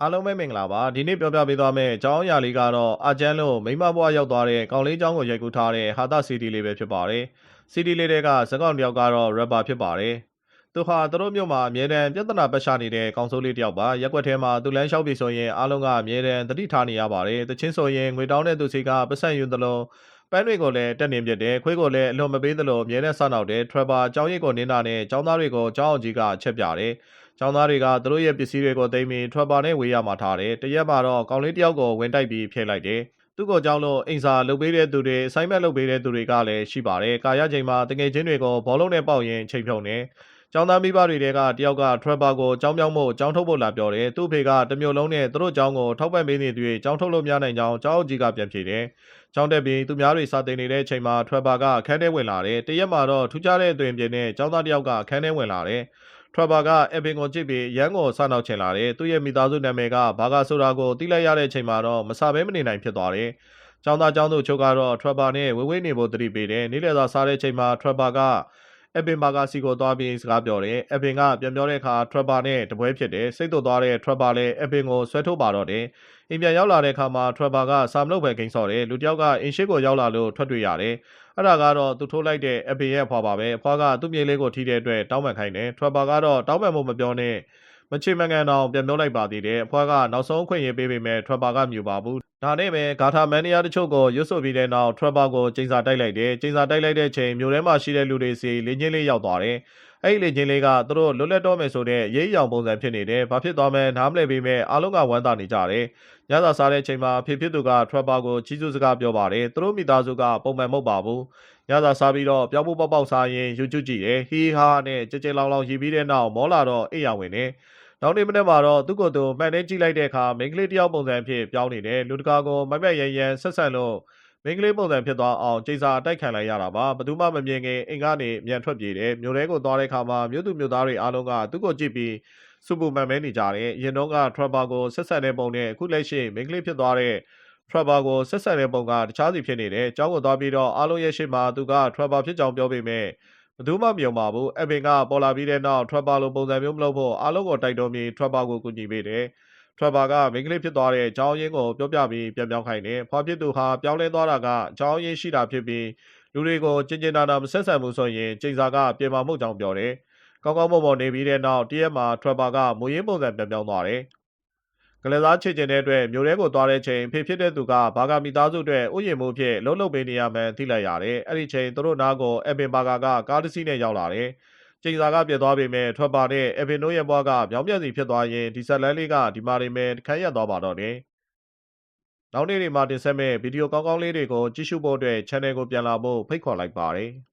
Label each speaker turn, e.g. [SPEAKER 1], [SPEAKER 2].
[SPEAKER 1] အားလုံးပဲမင်္ဂလာပါဒီနေ့ပြောပြပေးသွားမယ့်အကြောင်းအရာလေးကတော့အာကျန်းလို့မိမဘွားရောက်သွားတဲ့ကောင်လေးเจ้าကိုရိုက်ကူးထားတဲ့ဟာတာစီဒီလေးပဲဖြစ်ပါတယ်စီဒီလေးတွေကဇက်ကောင်တစ်ယောက်ကတော့ rapper ဖြစ်ပါတယ်သူဟာသူတို့မျိုးမှာအမြဲတမ်းပြဿနာပတ်ရှာနေတဲ့ကောင်စိုးလေးတစ်ယောက်ပါရက်ွက်ထဲမှာသူလမ်းလျှောက်ပြီဆိုရင်အားလုံးကအမြဲတမ်းသတိထားနေရပါတယ်တချင်းဆိုရင်ငွေတောင်းတဲ့သူစီကပတ်စံယူသလိုပန်းတွေကိုလည်းတက်နေပြတယ်ခွေးကိုလည်းအလွန်မပေးသလိုအမြဲတမ်းစနောက်တယ် Trevor အကြောင်းရိပ်ကိုနင်းတာနဲ့ចောင်းသားတွေကိုចောင်းအောင်ကြီးကအချက်ပြတယ်ကျောင်းသားတွေကသူတို့ရဲ့ပစ္စည်းတွေကိုသိမ်းပြီးထွက်ပါနဲ့ဝေးရမှာထားတယ်။တရက်မှာတော့ကောင်လေးတယောက်ကိုဝင်တိုက်ပြီးဖျက်လိုက်တယ်။သူ့ကိုကြောက်လို့အိမ်စာလုပ်ပေးတဲ့သူတွေအဆိုင်မဲ့လုပ်ပေးတဲ့သူတွေကလည်းရှိပါတယ်။ကာရချိန်မှာတငယ်ချင်းတွေကိုဘောလုံးနဲ့ပေါက်ရင်ချိန်ဖြုံနေ။ကျောင်းသားမိဘတွေကတယောက်ကထရက်ပါကိုကြောင်းပြောင်းဖို့ကြောင်းထုတ်ဖို့လာပြောတယ်။သူ့ဖေကတမျိုးလုံးနဲ့သူတို့ကျောင်းကိုထောက်ပံ့ပေးနေသူတွေကြောင်းထုတ်လို့များနိုင်ကြောင်းကျောင်းအကြီးကပြန်ဖြေတယ်။ကျောင်းတက်ပြီးသူများတွေစာသင်နေတဲ့အချိန်မှာထရက်ပါကအခန်းထဲဝင်လာတယ်။တရက်မှာတော့ထူးခြားတဲ့အသွင်ပြင်းနဲ့ကျောင်းသားတယောက်ကအခန်းထဲဝင်လာတယ်။ထရဘာကအပင်ကိုကြည့်ပြီးရန်ကိုစနောက်ချင်လာတယ်သူ့ရဲ့မိသားစုနာမည်ကဘာဂါဆိုတာကိုသိလိုက်ရတဲ့အချိန်မှာတော့မစာဘဲမနေနိုင်ဖြစ်သွားတယ်။ကျောင်းသားကျောင်းသူချုပ်ကတော့ထရဘာနဲ့ဝေးဝေးနေဖို့တတိပေးတယ်။နေ့လည်စာစားတဲ့အချိန်မှာထရဘာကအပင်ဘာဂါစီကိုသွားပြီးစကားပြောတယ်။အပင်ကပြန်ပြောတဲ့အခါထရဘာနဲ့တပွဲဖြစ်တယ်။စိတ်သွသွားတဲ့ထရဘာလည်းအပင်ကိုဆွဲထုတ်ပါတော့တယ်။အိမ်ပြန်ရောက်လာတဲ့အခါမှာထရဘာကစာမလုပ်ပဲဂိမ်းဆော့တယ်။လူတယောက်ကအင်ရှိကိုရောက်လာလို့ထွက်တွေ့ရတယ်။အဲ့ဒါကတော့သူထိုးလိုက်တဲ့အပင်ရဲ့အဖွာပါပဲအဖွာကသူ့မြေလေးကိုထိတဲ့အတွက်တောင်းပန်ခိုင်းတယ်ထရဘာကတော့တောင်းပန်မှုမပြောနဲ့မချေမကန်တော့ပြန်ပြောလိုက်ပါသေးတယ်အဖွာကနောက်ဆုံးခွင့်ရပေးပေမဲ့ထရဘာကမြူပါဘူးဒါနဲ့ပဲဂါထာမန်နီယာတချို့ကိုရွတ်ဆိုပြီးတဲ့နောက်ထရဘာကိုကျင်းစာတိုက်လိုက်တယ်ကျင်းစာတိုက်လိုက်တဲ့အချိန်မြို့ထဲမှာရှိတဲ့လူတွေစီလင်းချင်းလေးရောက်သွားတယ်အဲ့ဒီလေချင်းလေးကသူတို့လွတ်လပ်တော့မယ်ဆိုတဲ့ရေးရောင်ပုံစံဖြစ်နေတယ်။ဘာဖြစ်သွားမဲနားမလည်ပေးမဲ့အားလုံးကဝမ်းသာနေကြတယ်။ညစာစားတဲ့အချိန်မှာဖေဖြစ်သူကထရက်ပါကိုကြီးစုစကားပြောပါတယ်။သူတို့မိသားစုကပုံမှန်မဟုတ်ပါဘူး။ညစာစားပြီးတော့ပြောင်းဖို့ပေါက်စားရင် YouTube ကြည့်တယ်။ဟီဟာနဲ့ကြဲကြဲလောင်လောင်ရည်ပြီးတဲ့နောက်မောလာတော့အိယာဝင်တယ်။နောက်နေ့မနေ့မှာတော့သူ့ကိုယ်သူမှန်တဲ့ကြည့်လိုက်တဲ့အခါမိန်းကလေးတယောက်ပုံစံဖြစ်ပြောင်းနေတယ်။လူတကာကိုမိုက်မိုက်ရန်ရန်ဆက်ဆံလို့မိန်းကလေးပုံစံဖြစ်သွားအောင်ကျိစာတိုက်ခံလိုက်ရတာပါဘယ်သူမှမမြင်ခင်အိမ်ကနေမြန်ထွက်ပြေးတယ်မြို့ထဲကိုသွားတဲ့အခါမှာမြို့သူမြို့သားတွေအားလုံးကသူ့ကိုကြည့်ပြီးစူပူမှန်မဲနေကြတယ်ရင်တော့ကထရဘာကိုဆက်ဆက်တဲ့ပုံနဲ့အခုလက်ရှိမိန်းကလေးဖြစ်သွားတဲ့ထရဘာကိုဆက်ဆက်တဲ့ပုံကတခြားစီဖြစ်နေတယ်ကျောင်းကိုသွားပြီးတော့အားလုံးရဲ့ရှေ့မှာသူကထရဘာဖြစ်ကြောင်းပြောပေမဲ့ဘယ်သူမှမယုံပါဘူးအပင်ကပေါ်လာပြီးတဲ့နောက်ထရဘာလိုပုံစံမျိုးမလုပ်ဖို့အားလုံးကိုတိုက်တွန်းပြီးထရဘာကိုကူညီပေးတယ်ထရဘာကမိန်းကလေးဖြစ်သွားတဲ့အကြောင်းရင်းကိုပြောပြပြီးပြန်ပြောင်းခိုင်းတယ်။ဖွာဖြစ်သူဟာပြောင်းလဲသွားတာကအကြောင်းရင်းရှိတာဖြစ်ပြီးလူတွေကိုကျင်ကျင်နာနာမဆက်ဆံဘူးဆိုရင်ကျိန်စာကပြင်မာမှုကြောင့်ပြောတယ်။ကောင်းကောင်းမွန်မွန်နေပြီးတဲ့နောက်တရက်မှာထရဘာကမူရင်းပုံစံပြန်ပြောင်းသွားတယ်။ကလစားချေကျင်တဲ့အတွက်မျိုးရဲကိုသွားတဲ့ချိန်ဖေဖြစ်တဲ့သူကဘာဂါမိသားစုအတွက်ဥယျာဉ်မှုဖြစ်လှုပ်ပေးနေရမှန်းသိလိုက်ရတယ်။အဲ့ဒီချိန်သူတို့နားကိုအပင်ဘာဂါကကားတစ်စီးနဲ့ရောက်လာတယ်။ကျိန်စာကပြတ်သွားပေမဲ့ထွက်ပါတဲ့အပင်တို့ရဲ့ဘွားကပြောင်းပြန်စီဖြစ်သွားရင်ဒီဇက်လန်လေးကဒီမာရီမဲခန်းရက်သွားပါတော့တယ်။နောက်နေ့တွေမှာတင်ဆက်မဲ့ဗီဒီယိုကောင်းကောင်းလေးတွေကိုကြည့်ရှုဖို့အတွက် channel ကိုပြန်လာဖို့ဖိတ်ခေါ်လိုက်ပါတယ်။